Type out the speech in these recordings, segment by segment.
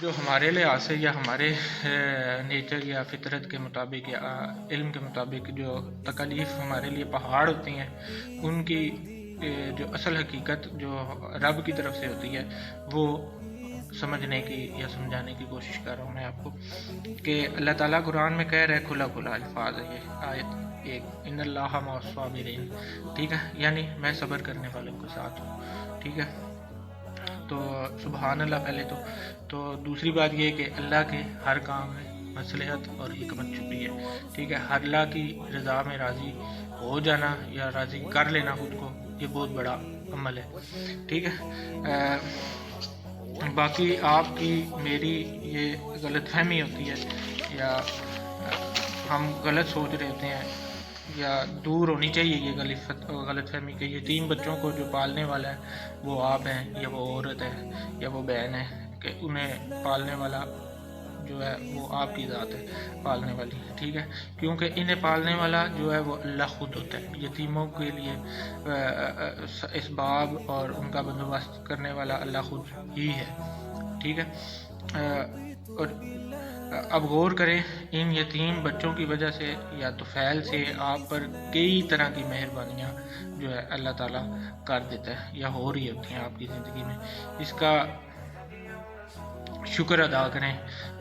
جو ہمارے لحاظ سے یا ہمارے نیچر یا فطرت کے مطابق یا علم کے مطابق جو تکالیف ہمارے لیے پہاڑ ہوتی ہیں، ان کی جو اصل حقیقت جو رب کی طرف سے ہوتی ہے وہ سمجھنے کی یا سمجھانے کی کوشش کر رہا ہوں میں آپ کو، کہ اللہ تعالیٰ قرآن میں کہہ رہے کھلا کھلا الفاظ ہے، یہ آیت ایک ان اللہ مع الصابرین، ٹھیک ہے، یعنی میں صبر کرنے والوں کے ساتھ ہوں، ٹھیک ہے۔ تو سبحان اللہ پہلے تو دوسری بات یہ کہ اللہ کے ہر کام میں مصلحت اور حکمت چھپی ہے، ٹھیک ہے۔ ہر اللہ کی رضا میں راضی ہو جانا یا راضی کر لینا خود کو، یہ بہت بڑا عمل ہے، ٹھیک ہے۔ باقی آپ کی میری یہ غلط فہمی ہوتی ہے یا ہم غلط سوچ رہے ہوتے ہیں یا دور ہونی چاہیے یہ غلط فہمی کہ یتیم بچوں کو جو پالنے والا ہے وہ آپ ہیں یا وہ عورت ہے یا وہ بہن ہے، کہ انہیں پالنے والا جو ہے وہ آپ کی ذات ہے پالنے والی، ٹھیک ہے، کیونکہ انہیں پالنے والا جو ہے وہ اللہ خود ہوتا ہے۔ یتیموں کے لیے اسباب اور ان کا بندوبست کرنے والا اللہ خود ہی ہے، ٹھیک ہے۔ اور اب غور کریں، ان یتیم بچوں کی وجہ سے یا طفیل سے آپ پر کئی طرح کی مہربانیاں جو ہے اللہ تعالیٰ کر دیتا ہے یا ہو رہی ہوتی ہیں آپ کی زندگی میں، اس کا شکر ادا کریں،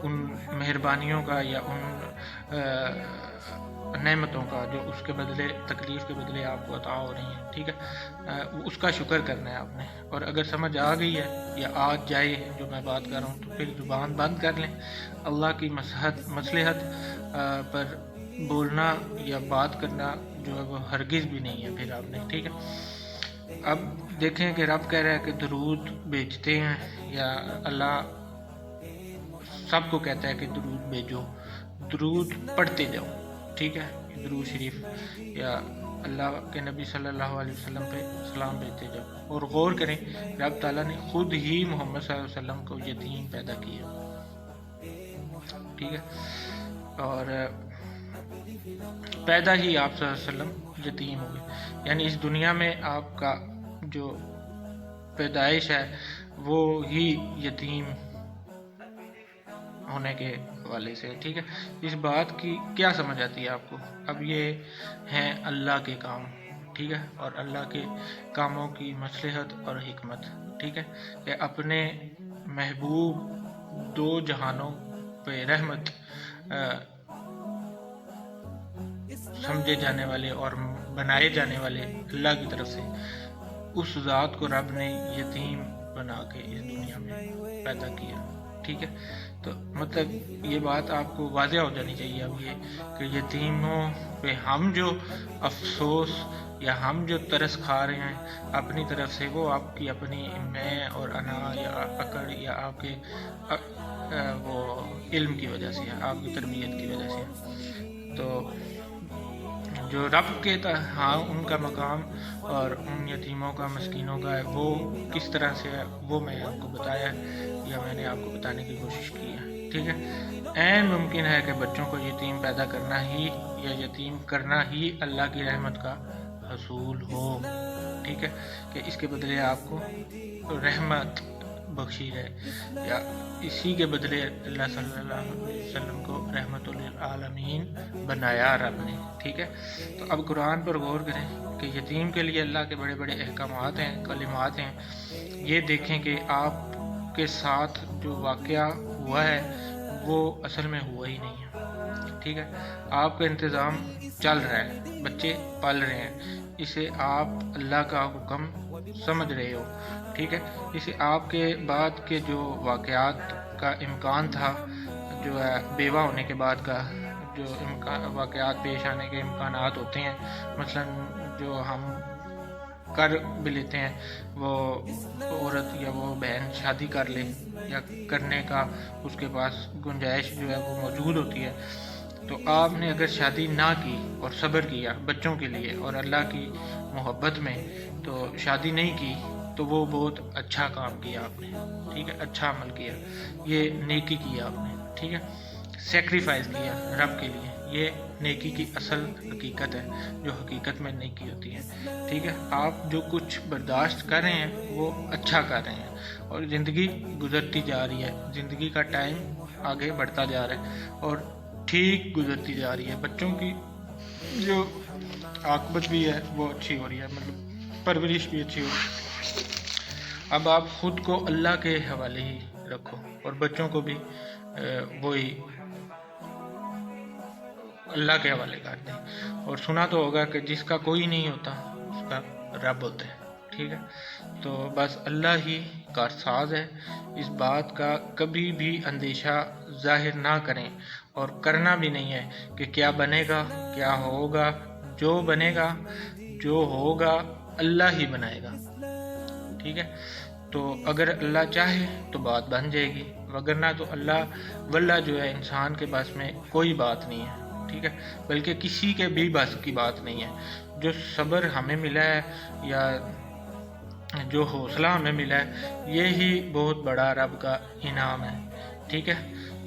ان مہربانیوں کا یا ان نعمتوں کا جو اس کے بدلے تکلیف کے بدلے آپ کو عطا ہو رہی ہیں، ٹھیک ہے، اس کا شکر کرنا ہے آپ نے۔ اور اگر سمجھ آ گئی ہے یا آ جائے جو میں بات کر رہا ہوں تو پھر زبان بند کر لیں، اللہ کی مصلحت پر بولنا یا بات کرنا جو ہے وہ ہرگز بھی نہیں ہے پھر آپ نے، ٹھیک ہے۔ اب دیکھیں کہ رب کہہ رہا ہے کہ درود بھیجتے ہیں، یا اللہ سب کو کہتا ہے کہ درود بھیجو، درود پڑھتے جاؤ، ٹھیک ہے، درود شریف یا اللہ کے نبی صلی اللہ علیہ وسلم پہ سلام بھیجتے جاؤ۔ اور غور کریں، رب تعالیٰ نے خود ہی محمد صلی اللہ علیہ وسلم کو یتیم پیدا کیا، ٹھیک ہے، اور پیدا ہی آپ صلی اللہ علیہ وسلم یتیم ہوئے، یعنی اس دنیا میں آپ کا جو پیدائش ہے وہ ہی یتیم ہونے کے حوالے سے، ٹھیک ہے۔ اس بات کی کیا سمجھ آتی ہے آپ کو؟ اب یہ ہیں اللہ کے کام، ٹھیک ہے، اور اللہ کے کاموں کی مصلحت اور حکمت، ٹھیک ہے، کہ اپنے محبوب دو جہانوں پہ رحمت سمجھے جانے والے اور بنائے جانے والے اللہ کی طرف سے، اس ذات کو رب نے یتیم بنا کے اس دنیا میں پیدا کیا، ٹھیک ہے۔ تو مطلب یہ بات آپ کو واضح ہو جانی چاہیے اب یہ کہ یتیموں پہ ہم جو افسوس یا ہم جو ترس کھا رہے ہیں اپنی طرف سے، وہ آپ کی اپنی میں اور انا یا اکڑ یا آپ کے وہ علم کی وجہ سے ہے، آپ کی تربیت کی وجہ سے۔ تو جو رب کے ہاں ان کا مقام اور ان یتیموں کا مسکینوں کا ہے وہ کس طرح سے ہے، وہ میں آپ کو بتایا یا میں نے آپ کو بتانے کی کوشش کی ہے، ٹھیک ہے۔ عین ممکن ہے کہ بچوں کو یتیم پیدا کرنا ہی یا یتیم کرنا ہی اللہ کی رحمت کا حصول ہو، ٹھیک ہے، کہ اس کے بدلے آپ کو رحمت بخشی ہے یا اسی کے بدلے اللہ صلی اللہ علیہ وسلم کو رحمت للعالمین بنایا رب نے، ٹھیک ہے۔ تو اب قرآن پر غور کریں کہ یتیم کے لیے اللہ کے بڑے بڑے احکامات ہیں، کلمات ہیں۔ یہ دیکھیں کہ آپ کے ساتھ جو واقعہ ہوا ہے وہ اصل میں ہوا ہی نہیں ہے، ٹھیک ہے، آپ کا انتظام چل رہا ہے، بچے پل رہے ہیں، اسے آپ اللہ کا حکم سمجھ رہے ہو، ٹھیک ہے۔ اسے آپ کے بعد کے جو واقعات کا امکان تھا، جو ہے بیوہ ہونے کے بعد کا جو واقعات پیش آنے کے امکانات ہوتے ہیں، مثلا جو ہم کر بھی لیتے ہیں، وہ عورت یا وہ بہن شادی کر لے یا کرنے کا اس کے پاس گنجائش جو ہے وہ موجود ہوتی ہے، تو آپ نے اگر شادی نہ کی اور صبر کیا بچوں کے لیے اور اللہ کی محبت میں، تو شادی نہیں کی تو وہ بہت اچھا کام کیا آپ نے، ٹھیک ہے، اچھا عمل کیا، یہ نیکی کیا آپ نے، ٹھیک ہے، سیکریفائز کیا رب کے لیے، یہ نیکی کی اصل حقیقت ہے، جو حقیقت میں نیکی ہوتی ہے، ٹھیک ہے۔ آپ جو کچھ برداشت کر رہے ہیں وہ اچھا کر رہے ہیں، اور زندگی گزرتی جا رہی ہے، زندگی کا ٹائم آگے بڑھتا جا رہا ہے اور ٹھیک گزرتی جا رہی ہے، بچوں کی جو عاقبت بھی ہے وہ اچھی ہو رہی ہے، مطلب پرورش بھی اچھی ہو رہی ہے۔ اب آپ خود کو اللہ کے حوالے ہی رکھو اور بچوں کو بھی وہی اللہ کے حوالے کر دیں۔ اور سنا تو ہوگا کہ جس کا کوئی نہیں ہوتا اس کا رب ہوتا ہے، ٹھیک ہے۔ تو بس اللہ ہی کارساز ہے، اس بات کا کبھی بھی اندیشہ ظاہر نہ کریں اور کرنا بھی نہیں ہے کہ کیا بنے گا، کیا ہوگا۔ جو بنے گا، جو ہوگا، اللہ ہی بنائے گا، ٹھیک ہے۔ تو اگر اللہ چاہے تو بات بن جائے گی، وگرنہ تو اللہ واللہ جو ہے انسان کے بس میں کوئی بات نہیں ہے، ٹھیک ہے، بلکہ کسی کے بھی بس کی بات نہیں ہے۔ جو صبر ہمیں ملا ہے یا جو حوصلہ ہمیں ملا ہے، یہی بہت بڑا رب کا انعام ہے، ٹھیک ہے۔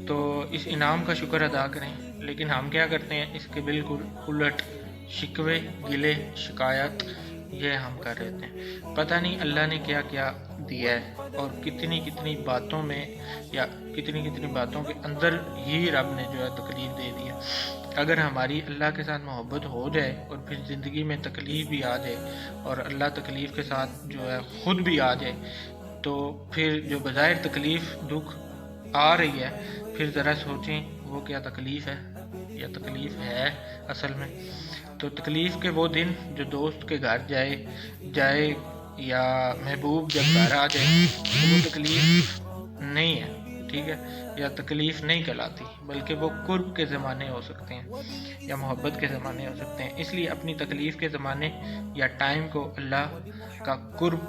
تو اس انعام کا شکر ادا کریں، لیکن ہم کیا کرتے ہیں، اس کے بالکل الٹ شکوے، گلے، شکایت یہ ہم کر رہتے ہیں۔ پتہ نہیں اللہ نے کیا کیا دیا ہے اور کتنی کتنی باتوں میں یا کتنی کتنی باتوں کے اندر ہی رب نے جو ہے تکلیف دے دی ہے۔ اگر ہماری اللہ کے ساتھ محبت ہو جائے اور پھر زندگی میں تکلیف بھی آ جائے اور اللہ تکلیف کے ساتھ جو ہے خود بھی آ جائے، تو پھر جو بظاہر تکلیف دکھ آ رہی ہے، پھر ذرا سوچیں وہ کیا تکلیف ہے یا تکلیف ہے اصل میں۔ تو تکلیف کے وہ دن جو دوست کے گھر جائے یا محبوب جب گھر آ جائے تو وہ تکلیف نہیں ہے، ٹھیک ہے، یا تکلیف نہیں کہلاتی، بلکہ وہ قرب کے زمانے ہو سکتے ہیں یا محبت کے زمانے ہو سکتے ہیں۔ اس لیے اپنی تکلیف کے زمانے یا ٹائم کو اللہ کا قرب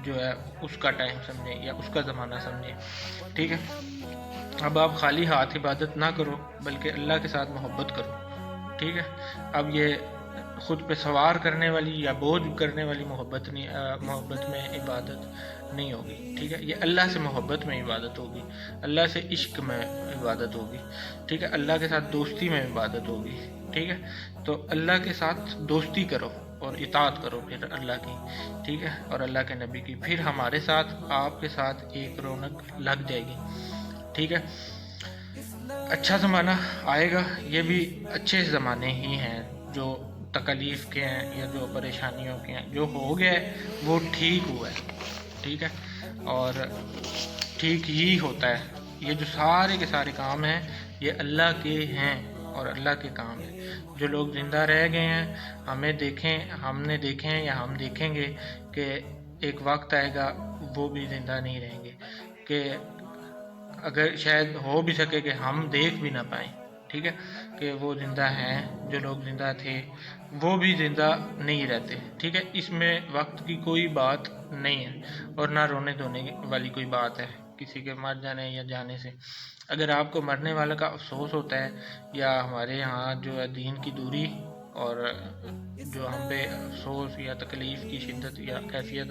جو ہے اس کا ٹائم سمجھیں یا اس کا زمانہ سمجھیں، ٹھیک ہے۔ اب آپ خالی ہاتھ عبادت نہ کرو بلکہ اللہ کے ساتھ محبت کرو، ٹھیک ہے۔ اب یہ خود پہ سوار کرنے والی یا بوجھ کرنے والی محبت میں عبادت نہیں ہوگی، ٹھیک ہے۔ یہ اللہ سے محبت میں عبادت ہوگی، اللہ سے عشق میں عبادت ہوگی، ٹھیک ہے، اللہ کے ساتھ دوستی میں عبادت ہوگی، ٹھیک ہے۔ تو اللہ کے ساتھ دوستی کرو اور اطاعت کرو پھر اللہ کی، ٹھیک ہے، اور اللہ کے نبی کی، پھر ہمارے ساتھ آپ کے ساتھ ایک رونق لگ جائے گی، ٹھیک ہے۔ اچھا زمانہ آئے گا، یہ بھی اچھے زمانے ہی ہیں، جو تکلیف کے ہیں یا جو پریشانیوں کے ہیں۔ جو ہو گیا ہے وہ ٹھیک ہوا ہے، ٹھیک ہے، اور ٹھیک ہی ہوتا ہے۔ یہ جو سارے کے سارے کام ہیں یہ اللہ کے ہیں اور اللہ کے کام ہیں۔ جو لوگ زندہ رہ گئے ہیں ہم نے دیکھیں یا ہم دیکھیں گے کہ ایک وقت آئے گا وہ بھی زندہ نہیں رہیں گے، کہ اگر شاید ہو بھی سکے کہ ہم دیکھ بھی نہ پائیں، ٹھیک ہے، کہ وہ زندہ ہیں، جو لوگ زندہ تھے وہ بھی زندہ نہیں رہتے، ٹھیک ہے۔ اس میں وقت کی کوئی بات نہیں ہے اور نہ رونے دھونے والی کوئی بات ہے کسی کے مر جانے یا جانے سے۔ اگر آپ کو مرنے والا کا افسوس ہوتا ہے یا ہمارے یہاں جو ہے دین کی دوری اور جو ہم پہ افسوس یا تکلیف کی شدت یا کیفیت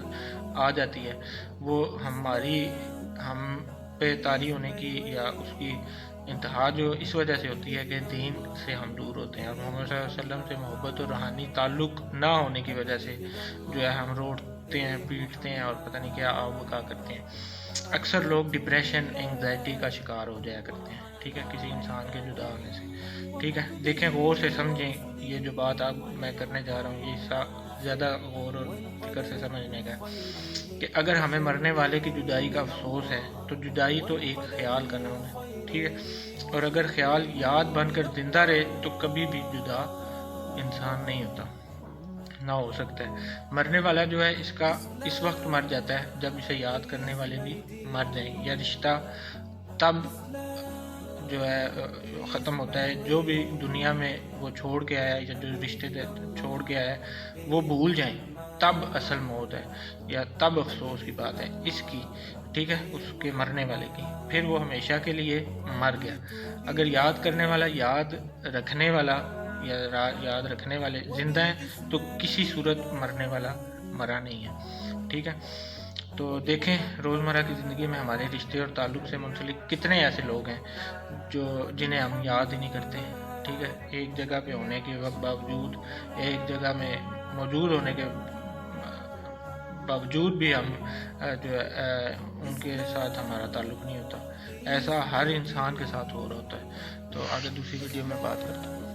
آ جاتی ہے، وہ ہم پہ طاری ہونے کی یا اس کی انتہا جو اس وجہ سے ہوتی ہے کہ دین سے ہم دور ہوتے ہیں اور محمد صلی اللہ علیہ وسلم سے محبت اور روحانی تعلق نہ ہونے کی وجہ سے جو ہے ہم روٹتے ہیں، پیٹتے ہیں اور پتہ نہیں کیا بکا کرتے ہیں۔ اکثر لوگ ڈپریشن، انگزائٹی کا شکار ہو جایا کرتے ہیں، ٹھیک ہے، کسی انسان کے جدا ہونے سے، ٹھیک ہے۔ دیکھیں، غور سے سمجھیں، یہ جو بات اب میں کرنے جا رہا ہوں یہ زیادہ غور اور فکر سے سمجھنے کا ہے کہ اگر ہمیں مرنے والے کی جدائی کا افسوس ہے تو جدائی تو ایک خیال کا نام ہے، ٹھیک ہے، اور اگر خیال یاد بن کر زندہ رہے تو کبھی بھی جدا انسان نہیں ہوتا، نہ ہو سکتا ہے۔ مرنے والا جو ہے اس وقت مر جاتا ہے جب اسے یاد کرنے والے بھی مر جائیں، یا رشتہ تب جو ہے ختم ہوتا ہے، جو بھی دنیا میں وہ چھوڑ کے آیا یا جو رشتے چھوڑ کے آیا وہ بھول جائیں، تب اصل موت ہے یا تب افسوس کی بات ہے اس کی، ٹھیک ہے، اس کے مرنے والے کی، پھر وہ ہمیشہ کے لیے مر گیا۔ اگر یاد کرنے والا یاد رکھنے والے زندہ ہیں تو کسی صورت مرنے والا مرا نہیں ہے، ٹھیک ہے۔ تو دیکھیں، روزمرہ کی زندگی میں ہمارے رشتے اور تعلق سے منسلک کتنے ایسے لوگ ہیں جنہیں ہم یاد ہی نہیں کرتے، ٹھیک ہے، ایک جگہ پہ ہونے کے باوجود، ایک جگہ میں موجود ہونے کے باوجود بھی ہم جو ہے ان کے ساتھ ہمارا تعلق نہیں ہوتا. ایسا ہر انسان کے ساتھ ہو رہا ہوتا ہے. تو آگے دوسری ویڈیو میں بات کرتا ہوں.